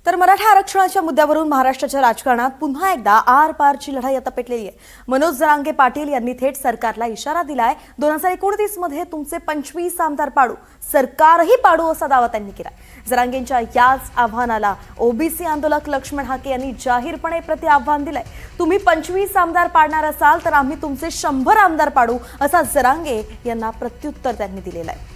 तर मराठा आरक्षणाच्या मुद्द्यावरून महाराष्ट्राच्या राजकारणात पुन्हा एकदा आर-पारची लढाई आता पेटलेली आहे। मनोज जरांगे पाटील यांनी थेट सरकारला इशारा दिलाय। 2029 मध्ये तुमचे 25 आमदार पाडू, सरकारही पाडू असा दावा त्यांनी केलाय। जरांगेंच्या याच आव्हानाला ओबीसी आंदोलक लक्ष्मण हाके यांनी जाहीरपणे प्रति-आव्हान दिलंय। तुम्ही 25 आमदार पाडणार असाल तर आम्ही तुमचे 100 आमदार पाडू असा जरांगे यांना प्रत्युत्तर त्यांनी दिलेलं आहे।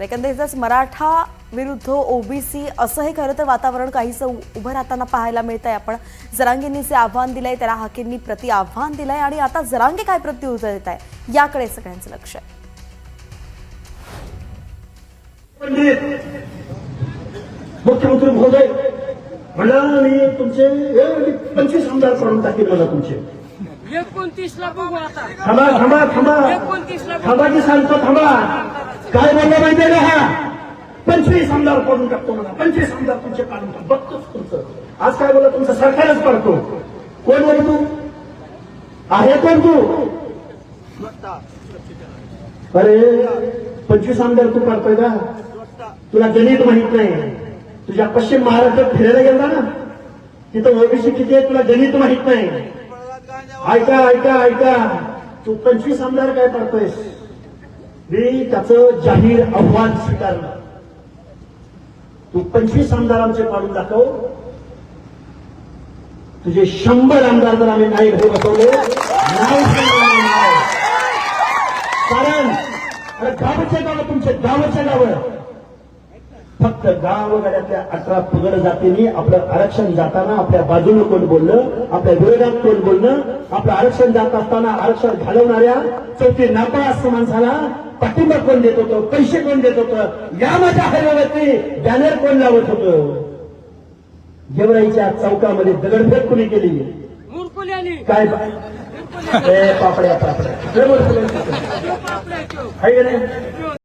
एकंदरीतच मराठा विरुद्ध ओबीसी असं हे खरं तर वातावरण काहीसं उभं राहताना पाहायला मिळतंय। आपण जरांगेंनी जे आव्हान दिलंय त्याला हाकेंनी प्रति आव्हान दिलंय आणि आता जरांगे काय प्रत्युत्तर देत आहे याकडे सगळ्यांचं लक्ष आहे। मुख्यमंत्री महोदय म्हणा मी तुमचे 25 आमदार करून टाकेल मला तुमचे 29 ला बघू आता। थांबा थांबा थांबा 29 ला थांबा की सांगतो थांबा। काय बोलला माहितीये का हा 25 आमदार पडून टाकतो मला 25 आमदार तुमचे काढून टाक बघतोच तुमचं। आज काय बोलला तुमचं सरकारच पडतो। कोण आहे तू आहे कोण तू? अरे 25 आमदार तू काढतोय का? तुला गणित माहित नाही। तुझ्या पश्चिम महाराष्ट्रात फिरायला गेला ना तिथं ओबीसी किती आहे तुला गणित माहित नाही। ऐका ऐका ऐका तू 25 आमदार काय करतोयस? मी त्याचं जाहीर आव्हान स्वीकारलं। तू 25 आमदार आमचे पाडून दाखव। तुझे 100 आमदार जर आम्ही नाही घरी बसवले कारण गावचे गाव तुमचे गावचे गाव फक्त गावगाड्यातल्या 18 पगड जातींनी आपलं आरक्षण जाताना आपल्या बाजूने कोण बोललं, आपल्या विरोधात कोण बोलणं, आपलं आरक्षण जात असताना आरक्षण घालवणाऱ्या चौथी नापास माणसाला पाठिंबा कोण देत होतं, पैसे कोण देत होतं, या माझ्या हायवेवरती बॅनर कोण लावत होतं, गेवराईच्या चौकामध्ये दगडफेक कोणी केली काय पापड्या पापड्या